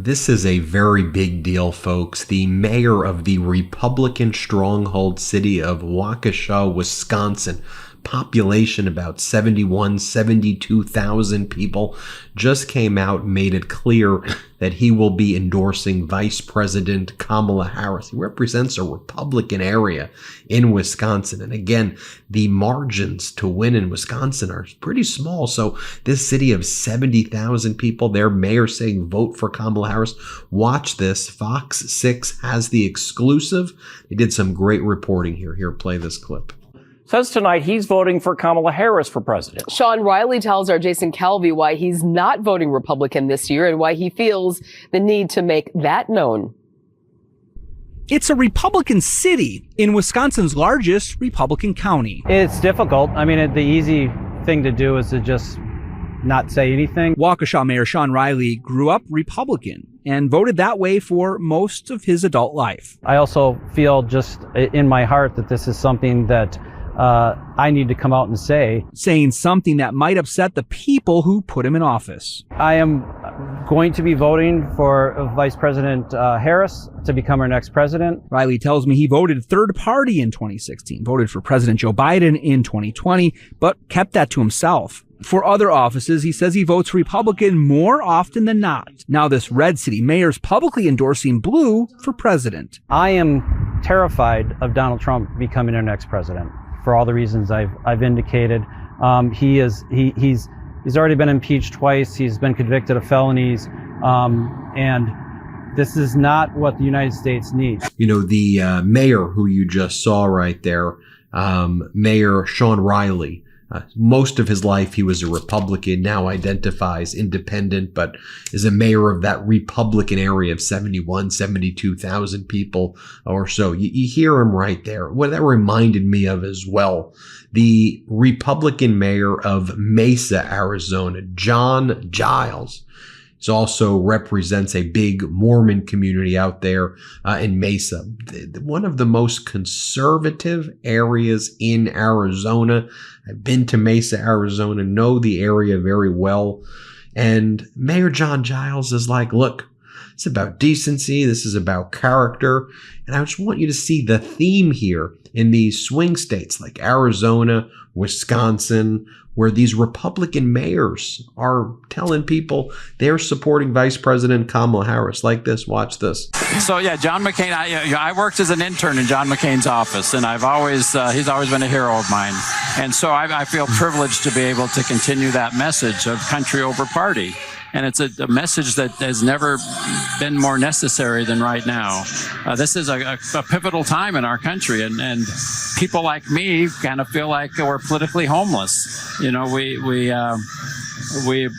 This is a very big deal, folks. The mayor of the Republican stronghold city of Waukesha, Wisconsin, population about 72,000 people, just came out and made it clear that he will be endorsing Vice President Kamala Harris. He represents a Republican area in Wisconsin. And again, the margins to win in Wisconsin are pretty small. So this city of 70,000 people, their mayor saying vote for Kamala Harris. Watch this. Fox 6 has the exclusive. They did some great reporting here. Here, play this clip. Says tonight he's voting for Kamala Harris for president. Sean Riley tells our Jason Calvi why he's not voting Republican this year and why he feels the need to make that known. It's a Republican city in Wisconsin's largest Republican county. It's difficult. I mean, the easy thing to do is to just not say anything. Waukesha Mayor Sean Riley grew up Republican and voted that way for most of his adult life. I also feel just in my heart that this is something that I need to come out and saying something that might upset the people who put him in office. I am going to be voting for Vice President Harris to become our next president. Riley tells me he voted third party in 2016, voted for President Joe Biden in 2020, but kept that to himself. For other offices, he says he votes Republican more often than not. Now this red city mayor's publicly endorsing blue for president. I am terrified of Donald Trump becoming our next president for all the reasons I've indicated. He's already been impeached twice. He's been convicted of felonies, and this is not what the United States needs. You know, the mayor who you just saw right there, Mayor Sean Riley, most of his life he was a Republican, now identifies independent, but is a mayor of that Republican area of 72,000 people or so. You hear him right there. What that reminded me of as well, the Republican mayor of Mesa, Arizona, John Giles. He also represents a big Mormon community out there in Mesa. One of the most conservative areas in Arizona. I've been to Mesa, Arizona, know the area very well. And Mayor John Giles is like, look, it's about decency. This is about character. And I just want you to see the theme here in these swing states like Arizona, Wisconsin, where these Republican mayors are telling people they're supporting Vice President Kamala Harris. Like this, watch this. So yeah, John McCain, I worked as an intern in John McCain's office, and he's always been a hero of mine. And so I feel privileged to be able to continue that message of country over party. And it's a message that has never been more necessary than right now. This is a pivotal time in our country, and people like me kind of feel like we're politically homeless. You know, we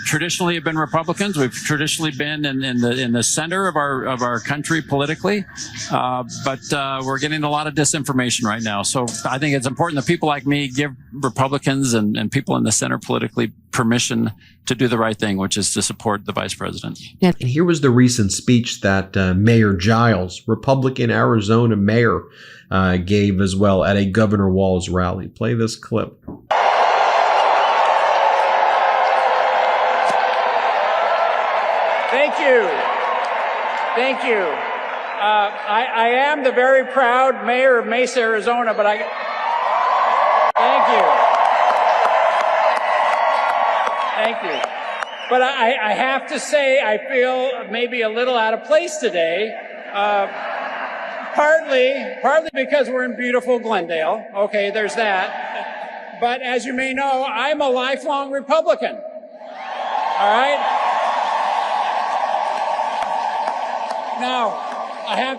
traditionally have been Republicans. We've traditionally been in the center of our country politically, but we're getting a lot of disinformation right now. So I think it's important that people like me give Republicans and people in the center politically permission to do the right thing, which is to support the vice president. Yeah. And here was the recent speech that Mayor Giles, Republican Arizona mayor, gave as well at a Governor Walz rally. Play this clip. Thank you. Thank you. I am the very proud mayor of Mesa, Arizona, but thank you. Thank you. But I have to say, I feel maybe a little out of place today. Partly because we're in beautiful Glendale. Okay, there's that. But as you may know, I'm a lifelong Republican. All right? Now, I have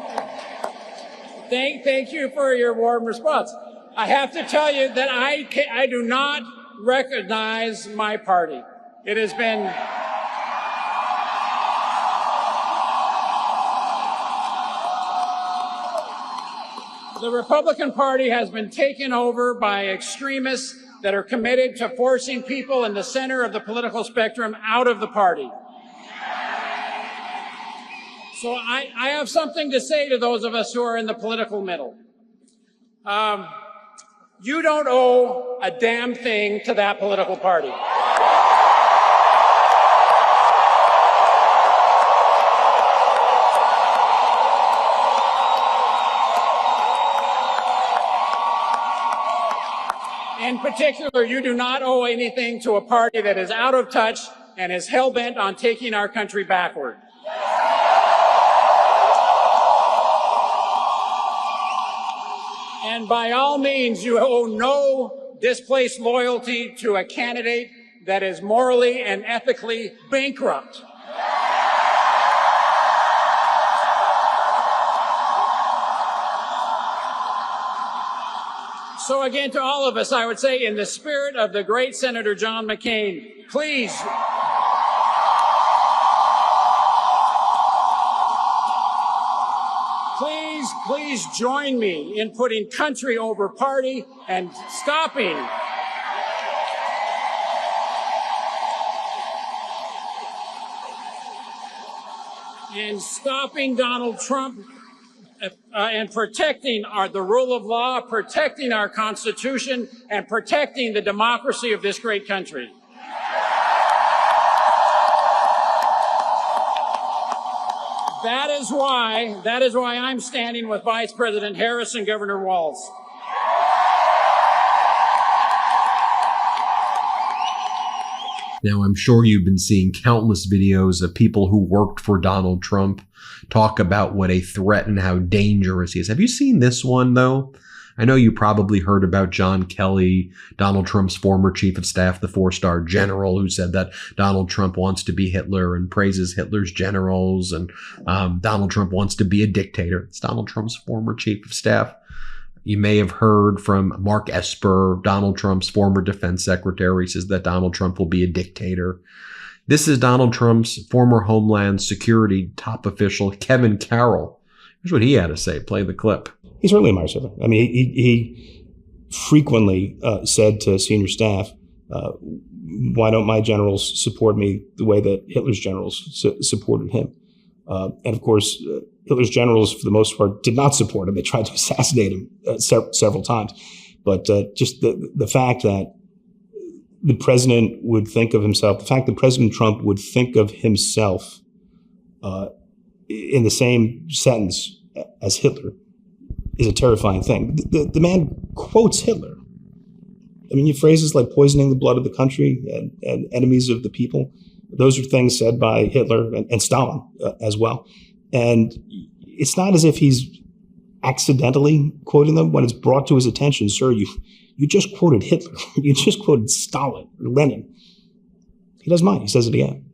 thank you for your warm response. I have to tell you that I do not recognize my party. It has been the Republican Party has been taken over by extremists that are committed to forcing people in the center of the political spectrum out of the party. So I have something to say to those of us who are in the political middle. You don't owe a damn thing to that political party. In particular, you do not owe anything to a party that is out of touch and is hell-bent on taking our country backward. And by all means, you owe no displaced loyalty to a candidate that is morally and ethically bankrupt. So again, to all of us, I would say, in the spirit of the great Senator John McCain, please join me in putting country over party and stopping Donald Trump and protecting the rule of law, protecting our Constitution, and protecting the democracy of this great country. That is why I'm standing with Vice President Harris and Governor Walz. Now, I'm sure you've been seeing countless videos of people who worked for Donald Trump talk about what a threat and how dangerous he is. Have you seen this one, though? I know you probably heard about John Kelly, Donald Trump's former chief of staff, the 4-star general, who said that Donald Trump wants to be Hitler and praises Hitler's generals, and Donald Trump wants to be a dictator. It's Donald Trump's former chief of staff. You may have heard from Mark Esper, Donald Trump's former defense secretary, says that Donald Trump will be a dictator. This is Donald Trump's former Homeland Security top official, Kevin Carroll. Here's what he had to say. Play the clip. He's really a Meiselas. I mean, he frequently said to senior staff, why don't my generals support me the way that Hitler's generals supported him? And of course, Hitler's generals, for the most part, did not support him. They tried to assassinate him several times. But just the fact that the president would think of himself, the fact that President Trump would think of himself in the same sentence as Hitler is a terrifying thing. The man quotes Hitler. I mean, phrases like poisoning the blood of the country and enemies of the people, those are things said by Hitler and Stalin as well. And it's not as if he's accidentally quoting them. When it's brought to his attention, sir, you just quoted Hitler. You just quoted Stalin or Lenin. He doesn't mind. He says it again.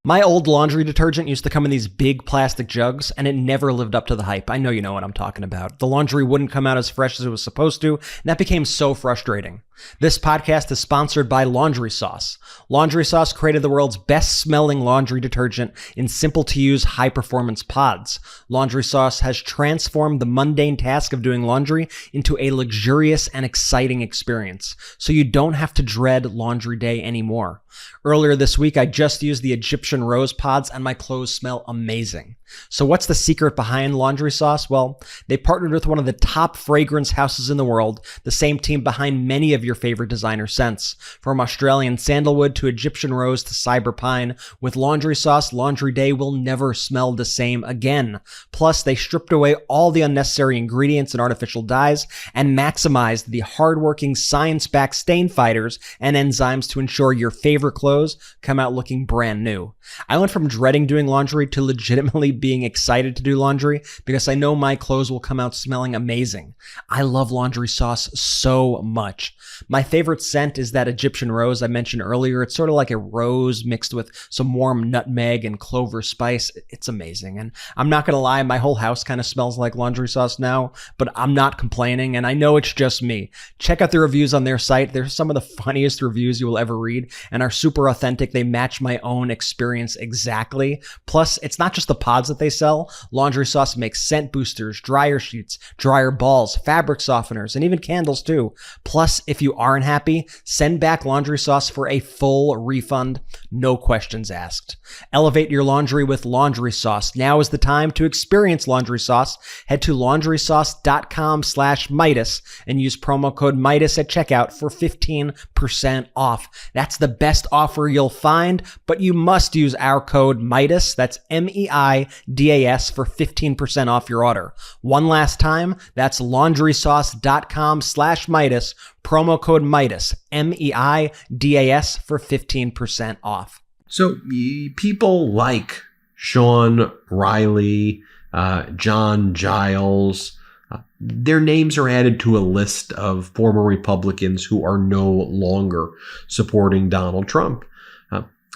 My old laundry detergent used to come in these big plastic jugs, and it never lived up to the hype. I know you know what I'm talking about. The laundry wouldn't come out as fresh as it was supposed to, and that became so frustrating. This podcast is sponsored by Laundry Sauce. Laundry Sauce created the world's best-smelling laundry detergent in simple-to-use, high-performance pods. Laundry Sauce has transformed the mundane task of doing laundry into a luxurious and exciting experience, so you don't have to dread laundry day anymore. Earlier this week, I just used the Egyptian rose pods, and my clothes smell amazing. So what's the secret behind Laundry Sauce? Well, they partnered with one of the top fragrance houses in the world, the same team behind many of your favorite designer scents. From Australian sandalwood to Egyptian rose to cyber pine, with Laundry Sauce, laundry day will never smell the same again. Plus, they stripped away all the unnecessary ingredients and artificial dyes and maximized the hardworking science-backed stain fighters and enzymes to ensure your favorite clothes come out looking brand new. I went from dreading doing laundry to legitimately being excited to do laundry because I know my clothes will come out smelling amazing. I love Laundry Sauce so much. My favorite scent is that Egyptian rose I mentioned earlier. It's sort of like a rose mixed with some warm nutmeg and clover spice. It's amazing. And I'm not going to lie, my whole house kind of smells like Laundry Sauce now, but I'm not complaining, and I know it's just me. Check out the reviews on their site. They're some of the funniest reviews you will ever read and are super authentic. They match my own experience exactly. Plus, it's not just the pods that they sell. Laundry Sauce makes scent boosters, dryer sheets, dryer balls, fabric softeners, and even candles too. Plus, if you aren't happy, send back Laundry Sauce for a full refund, no questions asked. Elevate your laundry with Laundry Sauce. Now is the time to experience Laundry Sauce. Head to laundrysauce.com/Meidas and use promo code Meidas at checkout for 15% off. That's the best offer you'll find, but you must use our code Meidas, that's MEIDAS, for 15% off your order. One last time, that's laundrysauce.com/Meidas, Promo code Meidas, MEIDAS, for 15% off. So people like Sean Riley, John Giles, their names are added to a list of former Republicans who are no longer supporting Donald Trump.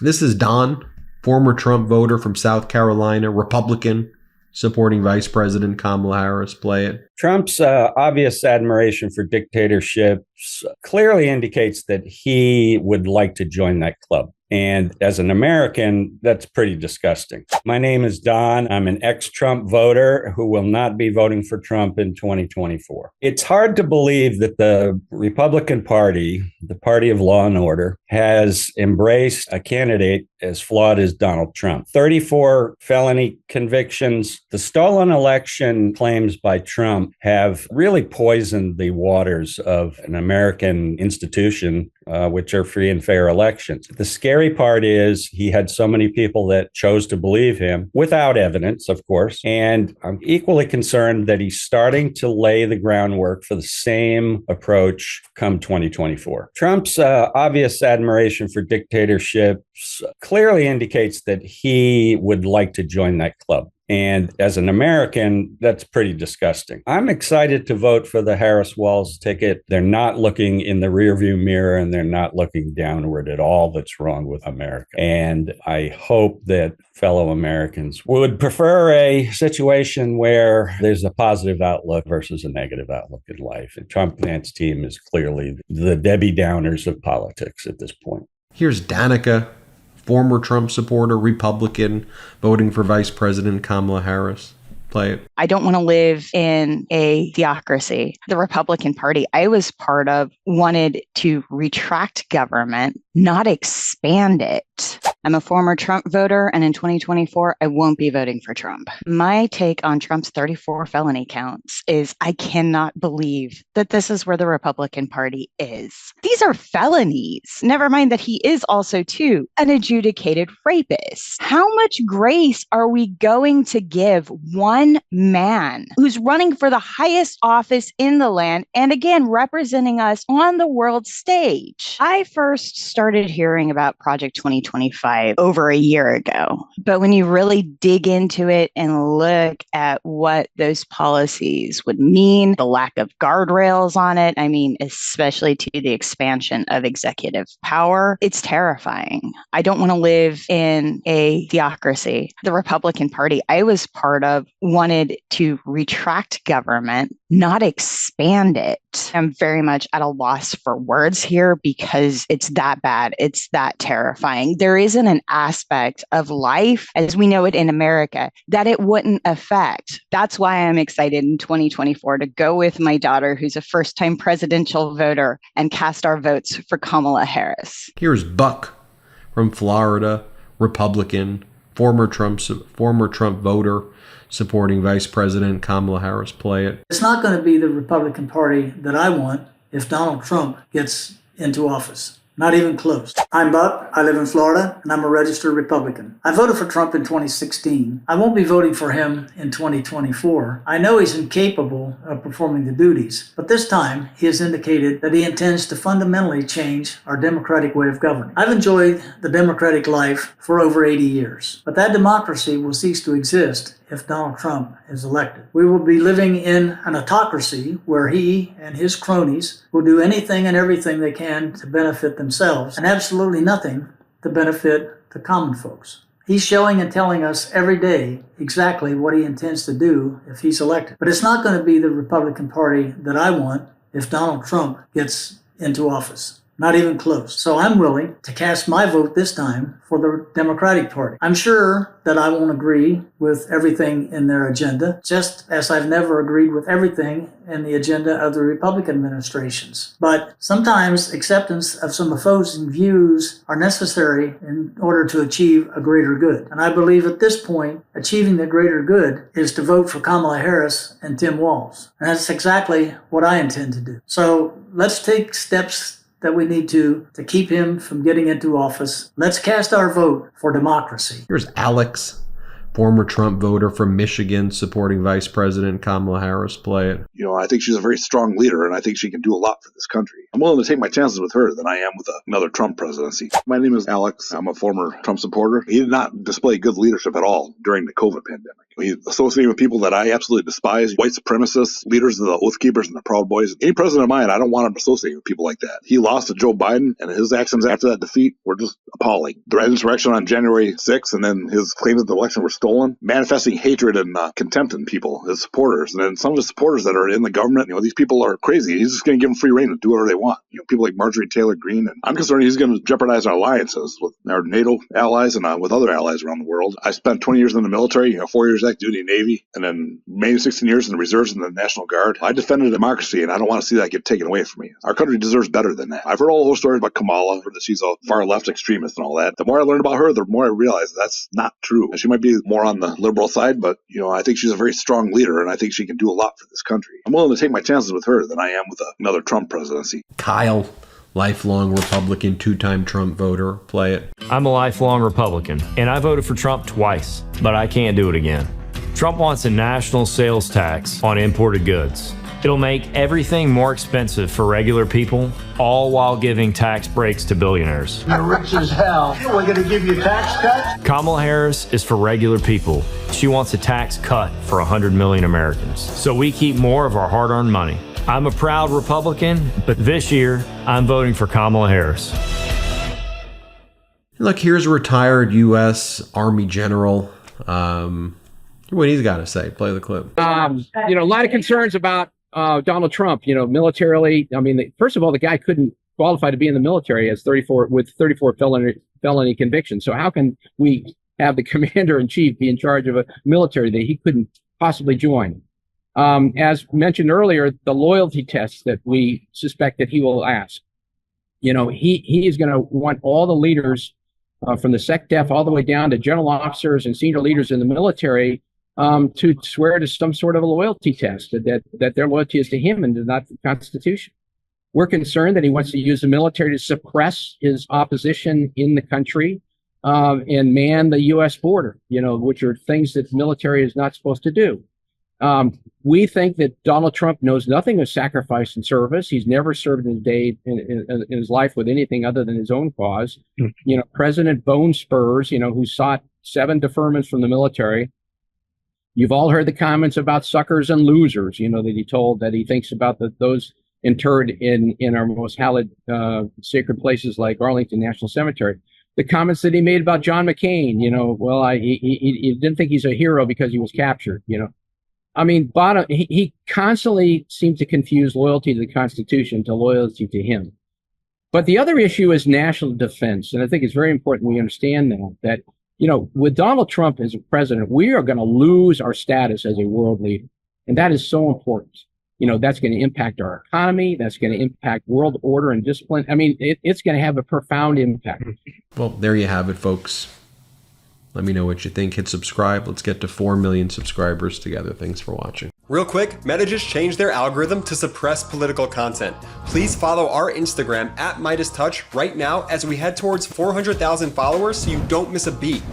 This is Don, former Trump voter from South Carolina, Republican, supporting Vice President Kamala Harris. Play it. Trump's obvious admiration for dictatorships clearly indicates that he would like to join that club. And as an American, that's pretty disgusting. My name is Don. I'm an ex-Trump voter who will not be voting for Trump in 2024. It's hard to believe that the Republican Party, the party of law and order, has embraced a candidate as flawed as Donald Trump. 34 felony convictions. The stolen election claims by Trump have really poisoned the waters of an American institution, which are free and fair elections. The scary part is he had so many people that chose to believe him without evidence, of course. And I'm equally concerned that he's starting to lay the groundwork for the same approach come 2024. Trump's obvious admiration for dictatorships clearly indicates that he would like to join that club. And as an American, that's pretty disgusting. I'm excited to vote for the Harris-Walz ticket. They're not looking in the rearview mirror and they're not looking downward at all that's wrong with America. And I hope that fellow Americans would prefer a situation where there's a positive outlook versus a negative outlook in life. And Trump and his team is clearly the Debbie Downers of politics at this point. Here's Danica, former Trump supporter, Republican, voting for Vice President Kamala Harris. Play it. I don't want to live in a theocracy. The Republican Party I was part of wanted to retract government, not expand it. I'm a former Trump voter, and in 2024, I won't be voting for Trump. My take on Trump's 34 felony counts is I cannot believe that this is where the Republican Party is. These are felonies. Never mind that he is also, too, an adjudicated rapist. How much grace are we going to give one man who's running for the highest office in the land and, again, representing us on the world stage? I first started hearing about Project 2025 over a year ago. But when you really dig into it and look at what those policies would mean, the lack of guardrails on it, I mean, especially to the expansion of executive power, it's terrifying. I don't want to live in a theocracy. The Republican Party I was part of wanted to retract government, not expand it. I'm very much at a loss for words here because it's that bad. It's that terrifying. There isn't an aspect of life as we know it in America that it wouldn't affect. That's why I'm excited in 2024 to go with my daughter, who's a first-time presidential voter, and cast our votes for Kamala Harris. Here's Buck from Florida, Republican, former Trump voter, supporting Vice President Kamala Harris. Play it. It's not going to be the Republican Party that I want if Donald Trump gets into office. Not even close. I'm Buck. I live in Florida, and I'm a registered Republican. I voted for Trump in 2016. I won't be voting for him in 2024. I know he's incapable of performing the duties, but this time he has indicated that he intends to fundamentally change our democratic way of governing. I've enjoyed the democratic life for over 80 years, but that democracy will cease to exist if Donald Trump is elected. We will be living in an autocracy where he and his cronies will do anything and everything they can to benefit themselves and absolutely nothing to benefit the common folks. He's showing and telling us every day exactly what he intends to do if he's elected. But it's not going to be the Republican Party that I want if Donald Trump gets into office. Not even close. So I'm willing to cast my vote this time for the Democratic Party. I'm sure that I won't agree with everything in their agenda, just as I've never agreed with everything in the agenda of the Republican administrations. But sometimes acceptance of some opposing views are necessary in order to achieve a greater good. And I believe at this point, achieving the greater good is to vote for Kamala Harris and Tim Walz. And that's exactly what I intend to do. So let's take steps that we need to keep him from getting into office. Let's cast our vote for democracy. Here's Alex, former Trump voter from Michigan supporting Vice President Kamala Harris. Play it. I think she's a very strong leader, and I think she can do a lot for this country. I'm willing to take my chances with her than I am with another Trump presidency. My name is Alex. I'm a former Trump supporter. He did not display good leadership at all during the COVID pandemic. He associated with people that I absolutely despise, white supremacists, leaders of the Oath Keepers and the Proud Boys. Any president of mine, I don't want him associating with people like that. He lost to Joe Biden, and his actions after that defeat were just appalling. The insurrection on January 6th, and then his claims that the election were stolen, manifesting hatred and contempt in people, his supporters. And then some of his supporters that are in the government, these people are crazy. He's just going to give them free rein to do whatever they want. People like Marjorie Taylor Greene. And I'm concerned he's going to jeopardize our alliances with our NATO allies and with other allies around the world. I spent 20 years in the military, 4 years active duty Navy, and then maybe 16 years in the reserves and the National Guard. I defended democracy, and I don't want to see that get taken away from me. Our country deserves better than that. I've heard all those stories about Kamala, that she's a far left extremist and all that. The more I learn about her, the more I realize that's not true. She might be more on the liberal side, but I think she's a very strong leader, and I think she can do a lot for this country. I'm willing to take my chances with her than I am with another Trump presidency. Kyle, lifelong Republican, 2-time Trump voter. Play it. I'm a lifelong Republican, and I voted for Trump twice, but I can't do it again. Trump wants a national sales tax on imported goods. It'll make everything more expensive for regular people, all while giving tax breaks to billionaires. You're rich as hell. We're going to give you tax cuts? Kamala Harris is for regular people. She wants a tax cut for 100 million Americans, so we keep more of our hard-earned money. I'm a proud Republican, but this year, I'm voting for Kamala Harris. Look, here's a retired U.S. Army general. What he's got to say. Play the clip. A lot of concerns about Donald Trump, militarily. I mean, first of all, the guy couldn't qualify to be in the military as 34 felony convictions. So how can we have the commander in chief be in charge of a military that he couldn't possibly join? As mentioned earlier, the loyalty tests that we suspect that he will ask. He is going to want all the leaders from the SecDef all the way down to general officers and senior leaders in the military to swear to some sort of a loyalty test, that their loyalty is to him and not the Constitution. We're concerned that he wants to use the military to suppress his opposition in the country and man the U.S. border, which are things that the military is not supposed to do. We think that Donald Trump knows nothing of sacrifice and service. He's never served in his life with anything other than his own cause. President Bone Spurs, who sought 7 deferments from the military. You've all heard the comments about suckers and losers, that he thinks about those interred in our most hallowed sacred places like Arlington National Cemetery. The comments that he made about John McCain, he didn't think he's a hero because he was captured, he constantly seemed to confuse loyalty to the Constitution to loyalty to him. But the other issue is national defense. And I think it's very important we understand that with Donald Trump as a president, we are going to lose our status as a world leader. And that is so important. That's going to impact our economy. That's going to impact world order and discipline. It's going to have a profound impact. Well, there you have it, folks. Let me know what you think. Hit subscribe. Let's get to 4 million subscribers together. Thanks for watching. Real quick, Meta just changed their algorithm to suppress political content. Please follow our Instagram @MeidasTouch right now as we head towards 400,000 followers so you don't miss a beat.